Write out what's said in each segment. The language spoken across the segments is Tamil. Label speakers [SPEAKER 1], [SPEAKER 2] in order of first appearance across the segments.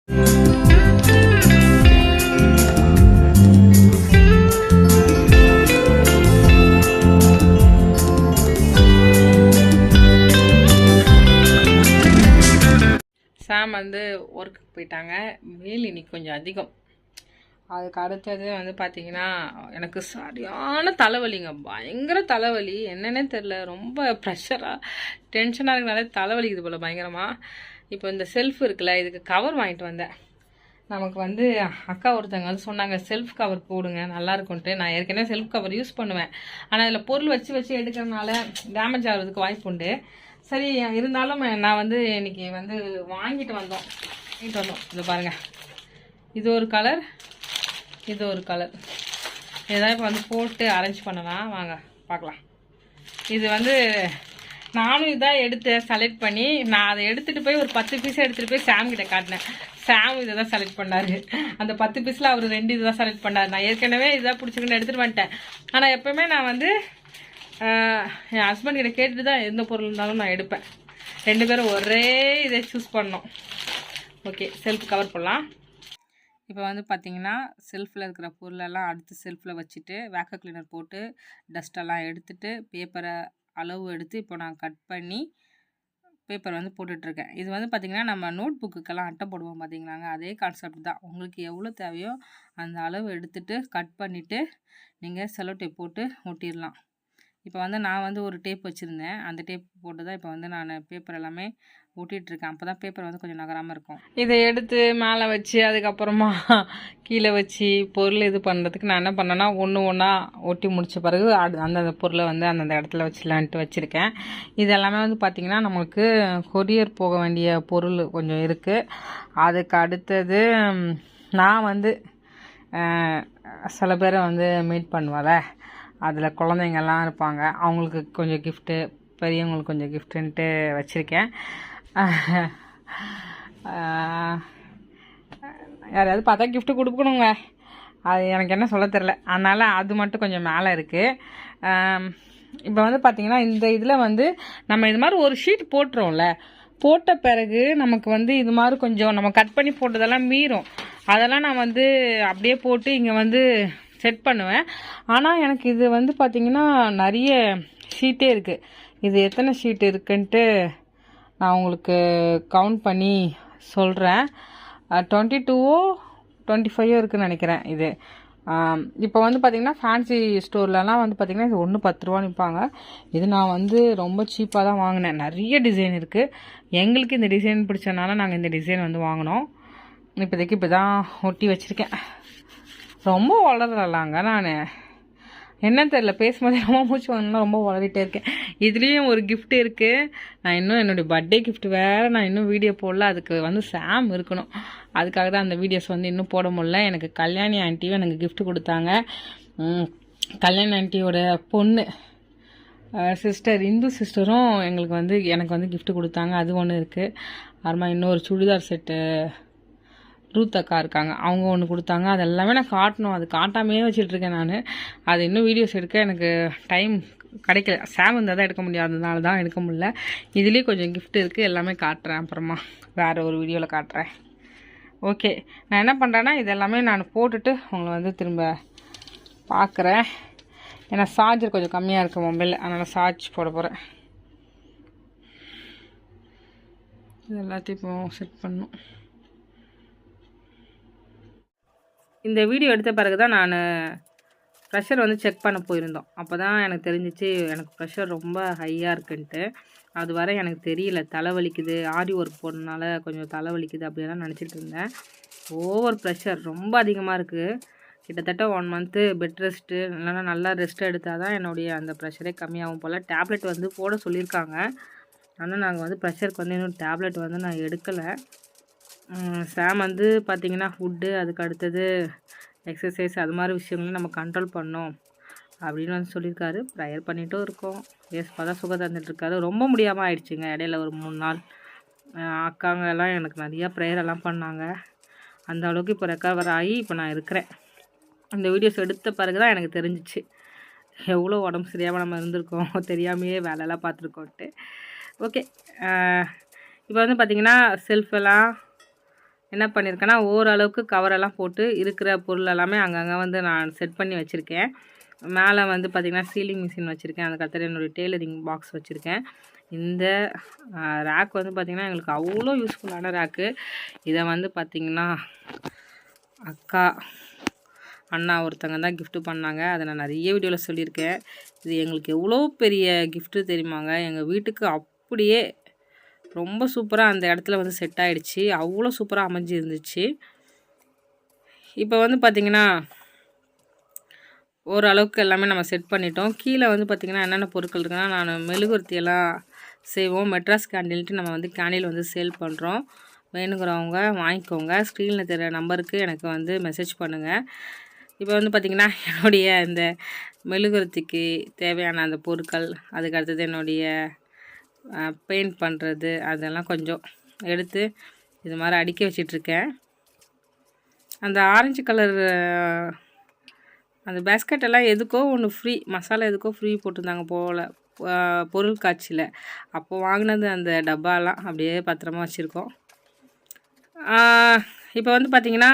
[SPEAKER 1] சாம் வந்து ஒர்க்குக்கு போயிட்டாங்க. வெயில் இன்னைக்கு கொஞ்சம் அதிகம். அதுக்கு அடுத்தது வந்து பார்த்திங்கன்னா எனக்கு சரியான தலைவலிங்க, பயங்கர தலைவலி. என்னன்னே தெரில, ரொம்ப ப்ரெஷராக டென்ஷனாக இருக்கனால தலைவலிக்குது போல் பயங்கரமாக. இப்போ இந்த செல்ஃப் இருக்குல்ல, இதுக்கு கவர் வாங்கிட்டு வந்தேன். நமக்கு வந்து அக்கா ஒருத்தவங்க வந்து சொன்னாங்க செல்ஃப் கவர் போடுங்க நல்லாயிருக்குன்ட்டு. நான் ஏற்கனவே செல்ஃப் கவர் யூஸ் பண்ணுவேன், ஆனால் அதில் பொருள் வச்சு வச்சு எடுக்கிறதுனால டேமேஜ் ஆகிறதுக்கு வாய்ப்பு உண்டு. சரி, இருந்தாலும் நான் வந்து இன்றைக்கி வந்து வாங்கிட்டு வந்தோம். இது பாருங்கள், இது ஒரு கலர், இது ஒரு கலர். இதான் இப்போ வந்து போட்டு அரேஞ்ச் பண்ணலாம், வாங்க பார்க்கலாம். இது வந்து நானும் இதான் எடுத்தேன் செலக்ட் பண்ணி. நான் அதை எடுத்துகிட்டு போய் ஒரு 10 பீஸை எடுத்துகிட்டு போய் சாம் கிட்ட காட்டினேன். சாம் இதை தான் செலக்ட் பண்ணார். அந்த 10 பீஸில் அவர் 2 இது தான் செலக்ட் பண்ணார். நான் ஏற்கனவே இதாக பிடிச்சிக்கின்னு எடுத்துகிட்டு வந்துட்டேன். ஆனால் எப்போவுமே நான் வந்து என் ஹஸ்பண்ட் கிட்ட கேட்டுட்டு தான் எந்த பொருள் இருந்தாலும் நான் எடுப்பேன். 2 பேரும் ஒரே இதை சூஸ் பண்ணோம். ஓகே, செல்ஃப் கவர் பண்ணலாம். இப்போ வந்து பார்த்திங்கன்னா செல்ஃபில் இருக்கிற பொருளெல்லாம் அடுத்து செல்ஃபில் வச்சுட்டு வேக்கர் கிளீனர் போட்டு டஸ்ட்டெல்லாம் எடுத்துட்டு பேப்பரை அளவு எடுத்து இப்போ நான் கட் பண்ணி பேப்பர் வந்து போட்டுட்ருக்கேன். இது வந்து பார்த்திங்கன்னா நம்ம நோட் புக்குக்கெல்லாம் அட்டை போடுவோம் பார்த்திங்களாங்க, அதே கான்செப்ட் தான். உங்களுக்கு எவ்வளோ தேவையோ அந்த அளவு எடுத்துகிட்டு கட் பண்ணிவிட்டு நீங்கள் செலோ டேப் போட்டு ஒட்டிடலாம். இப்போ வந்து நான் வந்து ஒரு டேப் வச்சுருந்தேன், அந்த டேப் போட்டு தான் இப்போ வந்து நான் பேப்பர் எல்லாமே ஒட்டிகிட்ருக்கேன். அப்போ தான் பேப்பர் வந்து கொஞ்சம் நகராமல் இருக்கும். இதை எடுத்து மேலே வச்சு அதுக்கப்புறமா கீழே வச்சு பொருள் இது பண்ணுறதுக்கு நான் என்ன பண்ணேன்னா ஒன்று ஒன்றா ஒட்டி முடித்த பிறகு அந்தந்த பொருளை வந்து அந்தந்த இடத்துல வச்சிடலான்ட்டு வச்சுருக்கேன். இது எல்லாமே வந்து பார்த்திங்கன்னா நம்மளுக்கு கொரியர் போக வேண்டிய பொருள் கொஞ்சம் இருக்குது. அதுக்கு அடுத்தது நான் வந்து சில பேரை வந்து மீட் பண்ணுவேன்ல, அதில் குழந்தைங்கள்லாம் இருப்பாங்க, அவங்களுக்கு கொஞ்சம் கிஃப்ட்டு, பெரியவங்களுக்கு கொஞ்சம் கிஃப்ட்டுன்ட்டு வச்சுருக்கேன். யாரையாவது பார்த்தா கிஃப்ட்டு கொடுக்கணுங்க, அது எனக்கு என்ன சொல்ல தெரில. அதனால் அது மட்டும் கொஞ்சம் மேலே இருக்குது. இப்போ வந்து பார்த்திங்கன்னா இந்த இதில் வந்து நம்ம இது மாதிரி ஒரு ஷீட் போட்டுருவோம்ல, போட்ட பிறகு நமக்கு வந்து இது மாதிரி கொஞ்சம் நம்ம கட் பண்ணி போட்டதெல்லாம் மீறும். அதெல்லாம் நான் வந்து அப்படியே போட்டு இங்கே வந்து செட் பண்ணுவேன். ஆனால் எனக்கு இது வந்து பார்த்திங்கன்னா நிறைய ஷீட்டே இருக்குது. இது எத்தனை ஷீட் இருக்குன்ட்டு நான் உங்களுக்கு கவுண்ட் பண்ணி சொல்கிறேன். 22ஓ 25ஓ இருக்குதுன்னு நினைக்கிறேன். இது இப்போ வந்து பார்த்திங்கன்னா ஃபேன்சி ஸ்டோர்லலாம் வந்து பார்த்திங்கன்னா இது 1 10 ரூபான்னு விற்பாங்க. இது நான் வந்து ரொம்ப சீப்பாக தான் வாங்கினேன். நிறைய டிசைன் இருக்குது. எங்களுக்கு இந்த டிசைன் பிடிச்சதுனால நாங்கள் இந்த டிசைன் வந்து வாங்கினோம். இப்போதைக்கு இப்போ தான் ஒட்டி வச்சுருக்கேன். ரொம்ப வளரலாங்க, நான் என்ன தெரில, பேசும்போதே ரொம்ப மூச்சு வாங்கினா ரொம்ப வளரிட்டே இருக்கேன். இதுலேயும் ஒரு கிஃப்ட் இருக்குது. நான் இன்னும் என்னுடைய பர்த்டே கிஃப்ட் வேறு நான் இன்னும் வீடியோ போடல. அதுக்கு வந்து சாம் இருக்கணும், அதுக்காக தான் அந்த வீடியோஸ் வந்து இன்னும் போட முடியல. எனக்கு கல்யாணி ஆண்டியும் எனக்கு கிஃப்ட் கொடுத்தாங்க. கல்யாணி ஆண்டியோட பொண்ணு சிஸ்டர், இந்து சிஸ்டரும் எங்களுக்கு வந்து எனக்கு வந்து கிஃப்ட் கொடுத்தாங்க. அது ஒன்று இருக்குது. அப்புறமா இன்னொரு சுடிதார் செட்டு ரூத் அக்கா இருக்காங்க, அவங்க ஒன்று கொடுத்தாங்க. அது எல்லாமே நான் காட்டணும், அது காட்டாமையே வச்சுட்ருக்கேன் நான். அது இன்னும் வீடியோஸ் எடுக்க எனக்கு டைம் கிடைக்கல. சாம் இருந்தால் தான் எடுக்க முடியாததுனால தான் எடுக்க முடியல. இதுலேயும் கொஞ்சம் கிஃப்ட் இருக்குது, எல்லாமே காட்டுறேன். அப்புறமா வேறு ஒரு வீடியோவில் காட்டுறேன். ஓகே, நான் என்ன பண்ணுறேன்னா இதெல்லாமே நான் போட்டுட்டு உங்களை வந்து திரும்ப பார்க்குறேன். ஏன்னா சார்ஜர் கொஞ்சம் கம்மியாக இருக்குது மொபைலில், அதனால் சார்ஜ் போட போகிறேன். இது எல்லாத்தையும் இப்போ செட் பண்ணணும். இந்த வீடியோ எடுத்த பிறகு தான் நான் ப்ரெஷர் வந்து செக் பண்ண போயிருந்தோம். அப்போ தான் எனக்கு தெரிஞ்சிச்சு எனக்கு ப்ரெஷர் ரொம்ப ஹையாக இருக்குன்ட்டு. அது வரை எனக்கு தெரியல. தலைவலிக்குது, ஆரி ஒர்க் போடுறதுனால கொஞ்சம் தலைவலிக்குது அப்படியெல்லாம் நினச்சிட்டு இருந்தேன். ஓவர் ப்ரெஷர் ரொம்ப அதிகமாக இருக்குது. கிட்டத்தட்ட 1 மந்த்து பெட் ரெஸ்ட்டு, இல்லைன்னா நல்லா ரெஸ்ட் எடுத்தால் தான் என்னுடைய அந்த ப்ரெஷரே கம்மியாகும் போல். டேப்லெட் வந்து போட சொல்லியிருக்காங்க. ஆனால் நாங்கள் வந்து ப்ரெஷருக்கு வந்து இன்னும் டேப்லெட் வந்து நான் எடுக்கலை. சாம் வந்து பார்த்திங்கன்னா ஃபுட்டு, அதுக்கு அடுத்தது எக்ஸசைஸ், அது மாதிரி விஷயங்களையும் நம்ம கண்ட்ரோல் பண்ணோம் அப்படின்னு வந்து சொல்லியிருக்காரு. ப்ரேயர் பண்ணிட்டும் இருக்கோம். ஏசப்பா தான் சுகம் தந்துட்டுருக்காரு. ரொம்ப முடியாமல் ஆயிடுச்சுங்க இடையில ஒரு 3 நாள். அக்காங்க எல்லாம் எனக்கு நிறையா ப்ரேயரெல்லாம் பண்ணாங்க. அந்த அளவுக்கு இப்போ ரெக்கவர் ஆகி இப்போ நான் இருக்கிறேன். இந்த வீடியோஸ் எடுத்த பிறகு தான் எனக்கு தெரிஞ்சிச்சு எவ்வளோ உடம்பு சரியாமல் நம்ம இருந்திருக்கோம், தெரியாமையே வேலையெல்லாம் பார்த்துருக்கோன்ட்டு. ஓகே, இப்போ வந்து பார்த்திங்கன்னா செல்ஃபெல்லாம் என்ன பண்ணியிருக்கேன்னா ஓரளவுக்கு கவரெல்லாம் போட்டு இருக்கிற பொருள் எல்லாமே அங்கங்கே வந்து நான் செட் பண்ணி வச்சுருக்கேன். மேலே வந்து பார்த்திங்கன்னா சீலிங் மிஷின் வச்சுருக்கேன். அதுக்கடுத்து என்னுடைய டெய்லரிங் பாக்ஸ் வச்சுருக்கேன். இந்த ரேக் வந்து பார்த்திங்கன்னா எங்களுக்கு அவ்வளோ யூஸ்ஃபுல்லான ரேக்கு. இதை வந்து பார்த்திங்கன்னா அக்கா அண்ணா ஒருத்தங்க தான் கிஃப்ட்டு பண்ணாங்க. அதை நான் நிறைய வீடியோவில் சொல்லியிருக்கேன். இது எங்களுக்கு எவ்வளோ பெரிய கிஃப்ட்டு தெரியுமாங்க. எங்கள் வீட்டுக்கு அப்படியே ரொம்ப சூப்பராக அந்த இடத்துல வந்து செட் ஆகிடுச்சு. அவ்வளோ சூப்பராக அமைஞ்சு இருந்துச்சு. இப்போ வந்து பார்த்திங்கன்னா ஓரளவுக்கு எல்லாமே நம்ம செட் பண்ணிட்டோம். கீழே வந்து பார்த்திங்கன்னா என்னென்ன பொருட்கள் இருக்குன்னா, நான் மெழுகுவர்த்தியெல்லாம் செய்வோம். மெட்ராஸ் கேண்டில்ட்டு நம்ம வந்து கேண்டில் வந்து சேல் பண்ணுறோம். வேணுங்கிறவங்க வாங்கிக்கோங்க. ஸ்க்ரீனில் தெரிய நம்பருக்கு எனக்கு வந்து மெசேஜ் பண்ணுங்கள். இப்போ வந்து பார்த்திங்கன்னா என்னுடைய இந்த மெழுகுவர்த்திக்கு தேவையான அந்த பொருட்கள், அதுக்கு அடுத்தது என்னுடைய பெயிண்ட் பண்ணுறது அதெல்லாம் கொஞ்சம் எடுத்து இது மாதிரி அடுக்கி வச்சிட்ருக்கேன். அந்த ஆரஞ்சு கலர் அந்த பேஸ்கெட் எல்லாம் எதுக்கோ ஒன்று ஃப்ரீ, மசாலா எதுக்கோ ஃப்ரீ போட்டிருந்தாங்க போல் பொருள் காட்சியில். அப்போ வாங்கினது அந்த டப்பாலாம் அப்படியே பத்திரமா வச்சுருக்கோம். இப்போ வந்து பார்த்திங்கன்னா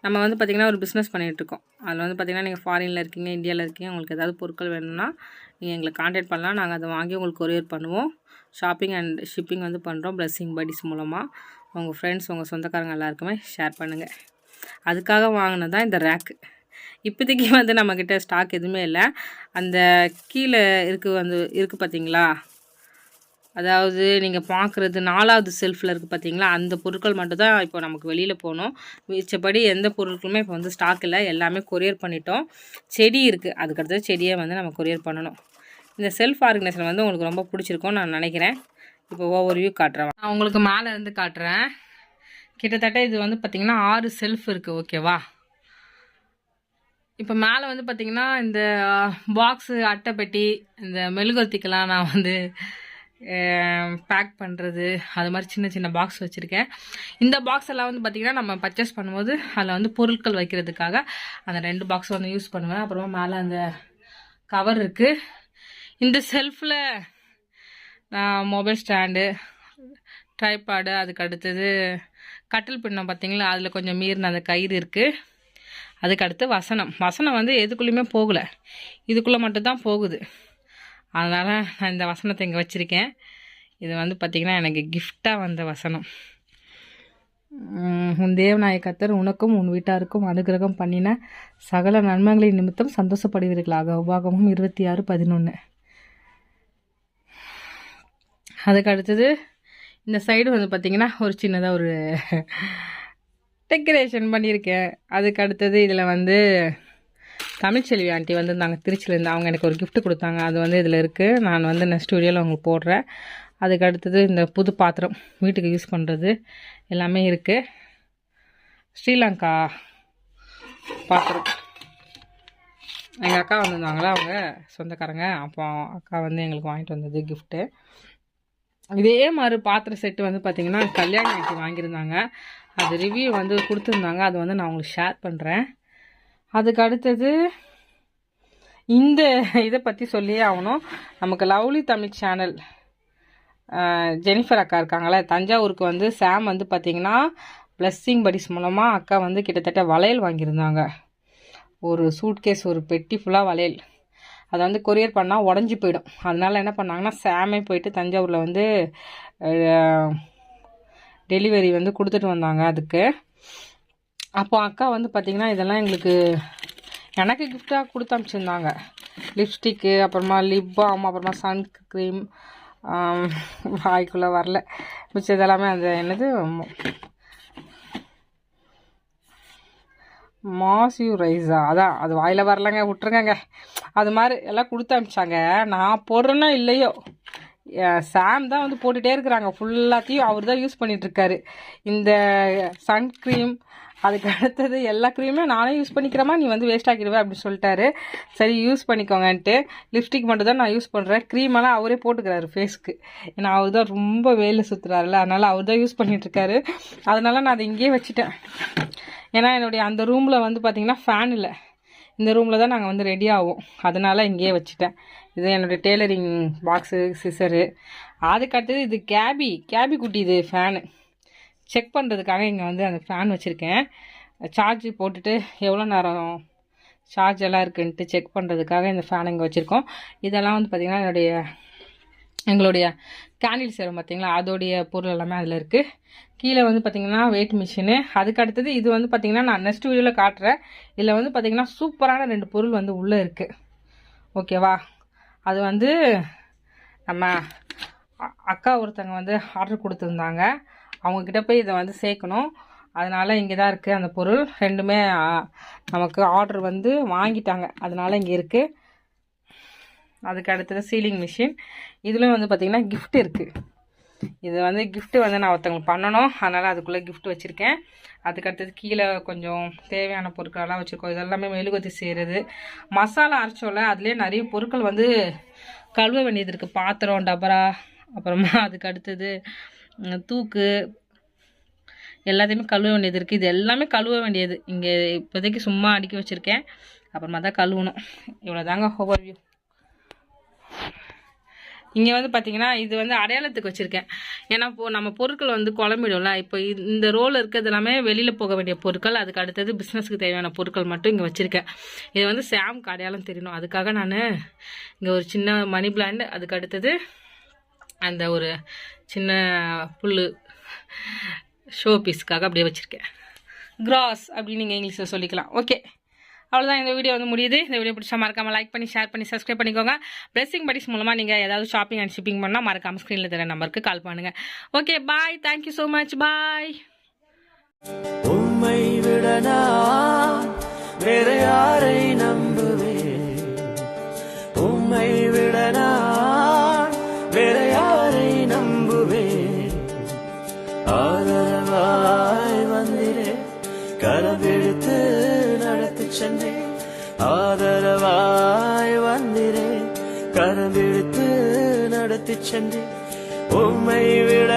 [SPEAKER 1] நம்ம வந்து பார்த்திங்கன்னா ஒரு பிஸ்னஸ் பண்ணிகிட்ருக்கோம். அதில் வந்து பார்த்திங்கன்னா நீங்கள் ஃபாரினில் இருக்கீங்க, இந்தியாவில் இருக்கீங்க, உங்களுக்கு ஏதாவது பொருட்கள் வேணும்னா நீங்கள் எங்களை காண்டாக்ட் பண்ணலாம். நாங்கள் அதை வாங்கி உங்களுக்கு கொரியர் பண்ணுவோம். ஷாப்பிங் அண்ட் ஷிப்பிங் வந்து பண்ணுறோம் பிளெஸ்ஸிங் பட்டிஸ் மூலமாக. உங்கள் ஃப்ரெண்ட்ஸ், உங்கள் சொந்தக்காரங்க எல்லாருக்குமே ஷேர் பண்ணுங்கள். அதுக்காக வாங்கினது தான் இந்த ரேக்கு. இப்போதைக்கு வந்து நம்மக்கிட்ட ஸ்டாக் எதுவுமே இல்லை. அந்த கீழே இருக்குது பார்த்தீங்களா, அதாவது நீங்கள் பார்க்குறது 4வது செல்ஃபில் இருக்குது பார்த்தீங்களா, அந்த பொருட்கள் மட்டும் தான் இப்போ நமக்கு வெளியில் போகணும். மிச்சப்படி எந்த பொருட்களுமே இப்போ வந்து ஸ்டாக் இல்லை, எல்லாமே கொரியர் பண்ணிட்டோம். செடி இருக்குது, அதுக்கடுத்தது செடியை வந்து நம்ம கொரியர் பண்ணணும். இந்த செல்ஃப் ஆர்கனைசேஷன் வந்து உங்களுக்கு ரொம்ப பிடிச்சிருக்கும்னு நான் நினைக்கிறேன். இப்போ ஓவர் வியூ காட்டுறேன், நான் உங்களுக்கு மேலே இருந்து காட்டுறேன். கிட்டத்தட்ட இது வந்து பார்த்திங்கன்னா 6 செல்ஃப் இருக்குது. ஓகேவா? இப்போ மேலே வந்து பார்த்திங்கன்னா இந்த பாக்ஸு, அட்டைப்பெட்டி, இந்த மெழுகுவர்த்திக்கெல்லாம் நான் வந்து பேக் பண்ணுறது, அது மாதிரி சின்ன சின்ன பாக்ஸ் வச்சுருக்கேன். இந்த பாக்ஸ் எல்லாம் வந்து பார்த்திங்கன்னா நம்ம பர்ச்சேஸ் பண்ணும்போது அதில் வந்து பொருட்கள் வைக்கிறதுக்காக அந்த 2 பாக்ஸ் வந்து யூஸ் பண்ணுவேன். அப்புறமா மேலே அந்த கவர் இருக்குது. இந்த செல்ஃபில் நான் மொபைல் ஸ்டாண்டு, ட்ரைபாடு, அதுக்கு அடுத்தது கட்டில் பின்னம் பார்த்திங்களா, அதில் கொஞ்சம் மீறின அந்த கயிறு இருக்குது. அதுக்கடுத்து வசனம் வந்து எதுக்குள்ளேயுமே போகலை, இதுக்குள்ளே மட்டும்தான் போகுது. அதனால் நான் இந்த வசனத்தை இங்கே வச்சுருக்கேன். இது வந்து பார்த்திங்கன்னா எனக்கு கிஃப்டாக வந்த வசனம். உன் தேவநாய கர்த்தர் உனக்கும் உன் வீட்டாருக்கும் அனுகிரகம் பண்ணின சகல நன்மைகளின் நிமித்தம் சந்தோஷப்படுவீர்களாக. உபாகமம் 26:11. அதுக்கு அடுத்தது இந்த சைடு வந்து பார்த்திங்கன்னா ஒரு சின்னதாக ஒரு டெக்கரேஷன் பண்ணியிருக்கேன். அதுக்கு அடுத்தது இதில் வந்து தமிழ்ச்செல்வி ஆண்டி வந்து நாங்கள் திருச்சியிலேருந்து அவங்க எனக்கு ஒரு கிஃப்ட் கொடுத்தாங்க. அது வந்து இதில் இருக்குது. நான் வந்து நெக்ஸ்ட் வீடியோவில் உங்களுக்கு போடுறேன். அதுக்கு அடுத்தது இந்த புது பாத்திரம் வீட்டுக்கு யூஸ் பண்ணுறது எல்லாமே இருக்குது. ஸ்ரீலங்கா பாத்திரம் எங்கள் அக்கா வந்திருந்தாங்களா, அவங்க சொந்தக்காரங்க. அப்போ அக்கா வந்து எங்களுக்கு வாங்கிட்டு வந்தது கிஃப்ட்டு. இதே மாதிரி பாத்திர செட்டு வந்து பார்த்திங்கன்னா கல்யாணி ஆண்டி வாங்கியிருந்தாங்க. அது ரிவ்யூ வந்து கொடுத்துருந்தாங்க. அது வந்து நான் உங்களுக்கு ஷேர் பண்ணுறேன். அதுக்கு அடுத்தது இந்த இதை பற்றி சொல்லியே ஆகணும். நமக்கு லவ்லி தமிழ் சேனல் ஜெனிஃபர் அக்கா இருக்காங்களே, தஞ்சாவூருக்கு வந்து சாம் வந்து பார்த்திங்கன்னா பிளெஸ்ஸிங் பட்டிஸ் மூலமாக அக்கா வந்து கிட்டத்தட்ட வளையல் வாங்கியிருந்தாங்க. ஒரு சூட்கேஸ், ஒரு பெட்டி ஃபுல்லாக வளையல். அதை வந்து கொரியர் பண்ணால் உடஞ்சி போயிடும். அதனால் என்ன பண்ணாங்கன்னா சாமே போயிட்டு தஞ்சாவூரில் வந்து டெலிவரி வந்து கொடுத்துட்டு வந்தாங்க அதுக்கு. அப்போ அக்கா வந்து பார்த்திங்கன்னா இதெல்லாம் எனக்கு கிஃப்டாக கொடுத்து அனுப்பிச்சிருந்தாங்க. லிப்ஸ்டிக்கு, அப்புறமா லிப் பாம், அப்புறமா சன் க்ரீம், வாய்க்குள்ளே வரல மிச்சம் இதெல்லாமே அந்த என்னது மாய்ஸ்சரைஸா, அதான் அது வாயில் வரலங்க, விட்டுருங்க. அது மாதிரி எல்லாம் கொடுத்து அனுப்பிச்சாங்க. நான் போடுறேன்னா இல்லையோ சாம் தான் வந்து போட்டுகிட்டே இருக்கிறாங்க. ஃபுல்லாத்தையும் அவர் தான் யூஸ் பண்ணிகிட்ருக்காரு. இந்த சன்க்ரீம், அதுக்கு அடுத்தது எல்லா க்ரீமே நானே யூஸ் பண்ணிக்கிறேமா, நீ வந்து வேஸ்ட் ஆக்கிடுவேன் அப்படின்னு சொல்லிட்டாரு. சரி யூஸ் பண்ணிக்கோங்கன்ட்டு லிப்ஸ்டிக் மட்டும் தான் நான் யூஸ் பண்ணுறேன். க்ரீமெல்லாம் அவரே போட்டுக்கிறாரு ஃபேஸ்க்கு. ஏன்னா அவர் தான் ரொம்ப வேலை சுற்றுறாருல, அதனால் அவர் தான் யூஸ் பண்ணிகிட்ருக்காரு. அதனால நான் அதை இங்கேயே வச்சுட்டேன். ஏன்னா என்னுடைய அந்த ரூமில் வந்து பார்த்திங்கன்னா ஃபேன் இல்லை. இந்த ரூமில் தான் நாங்கள் வந்து ரெடி ஆகும். அதனால் இங்கேயே வச்சுட்டேன். இது என்னுடைய டெய்லரிங் பாக்ஸு, சிசரு. அதுக்கடுத்தது இது கேபி குட்டி, இது ஃபேனு. செக் பண்ணுறதுக்காக இங்கே வந்து அந்த ஃபேன் வச்சுருக்கேன். சார்ஜ் போட்டுட்டு எவ்வளோ நேரம் சார்ஜ் எல்லாம் இருக்குன்ட்டு செக் பண்ணுறதுக்காக இந்த ஃபேன் இங்கே வச்சுருக்கோம். இதெல்லாம் வந்து பார்த்திங்கன்னா எங்களுடைய கேண்டில் செய்கிறோம் பார்த்திங்களா, அதோடைய பொருள் எல்லாமே அதில் இருக்குது. கீழே வந்து பார்த்திங்கன்னா வெயிட் மிஷினு. அதுக்கு அடுத்தது இது வந்து பார்த்திங்கன்னா நான் நெக்ஸ்ட் வீடியோவில் காட்டுறேன். இதில் வந்து பார்த்திங்கன்னா சூப்பரான 2 பொருள் வந்து உள்ளே இருக்குது. ஓகேவா? அது வந்து நம்ம அக்கா ஒருத்தங்க வந்து ஆர்டர் கொடுத்துருந்தாங்க. அவங்கக்கிட்ட போய் இதை வந்து சேர்க்கணும். அதனால் இங்கே தான் இருக்குது அந்த பொருள். 2மே நமக்கு ஆர்டர் வந்து வாங்கிட்டாங்க. அதனால் இங்கே இருக்குது. அதுக்கு அடுத்தது சீலிங் மிஷின். இதுலேயும் வந்து பார்த்திங்கன்னா கிஃப்ட் இருக்குது. இது வந்து கிஃப்ட்டு வந்து நான் ஒருத்தவங்களுக்கு பண்ணணும். அதனால் அதுக்குள்ளே கிஃப்ட் வச்சுருக்கேன். அதுக்கு அடுத்தது கீழே கொஞ்சம் தேவையான பொருட்களெல்லாம் வச்சுருக்கோம். இதெல்லாமே மெழுகுவர்த்தி செய்கிறது. மசாலா அரைச்சோல அதுலேயே நிறைய பொருட்கள் வந்து கழுவ வேண்டியது இருக்குது. பாத்திரம், டபரா, அப்புறமா அதுக்கு அடுத்தது தூக்கு, எல்லாத்தையுமே கழுவ வேண்டியது இருக்குது. இது எல்லாமே கழுவ வேண்டியது. இங்கே இப்போதைக்கு சும்மா அடுக்கி வச்சுருக்கேன். அப்புறமா தான் கழுவணும். இவ்வளோ தாங்க ஓவர்வியூ. இங்கே வந்து பார்த்திங்கன்னா இது வந்து அடையாளத்துக்கு வச்சுருக்கேன். ஏன்னா இப்போது நம்ம பொருட்கள் வந்து குழம்பிடும்ல. இப்போ இந்த ரோல் இருக்கிறது எல்லாமே வெளியில் போக வேண்டிய பொருட்கள். அதுக்கு அடுத்தது பிஸ்னஸுக்கு தேவையான பொருட்கள் மட்டும் இங்கே வச்சுருக்கேன். இது வந்து சாம்க்கு அடையாளம் தெரியணும். அதுக்காக நான் இங்கே ஒரு சின்ன மணி பிளான்ட், அதுக்கு அடுத்தது அந்த ஒரு சின்ன புல் ஷோ பீஸ்க்காக அப்படியே வச்சுருக்கேன். கிராஸ் அப்படின்னு நீங்கள் இங்கிலீஷில் சொல்லிக்கலாம். ஓகே, அவ்வளோதான். இந்த வீடியோ வந்து முடியுது. இந்த வீடியோ பிடிச்சா மறக்காமல் லைக் பண்ணி, ஷேர் பண்ணி, சப்ஸ்கிரைப் பண்ணிக்கோங்க. பிளெஸிங் பட்டிஸ் மூலமாக நீங்கள் ஏதாவது ஷாப்பிங் அண்ட் ஷிப்பிங் பண்ணால் மறக்காமல் ஸ்க்ரீனில் தெரிய நம்பருக்கு கால் பண்ணுங்கள். Okay, bye. Thank you so much. Bye.
[SPEAKER 2] உம்மை விட நான் வேற யாரை நம்புவேன்? உம்மை விட நான் வேற யாரை நம்புவேன்? ஆதரவாய் வந்திரே, கரவெடுத்து நடத்தி சென்றேன். ஆதரவாய் வந்திரே, கரவெடுத்து நடத்தி சென்றேன். உம்மை விட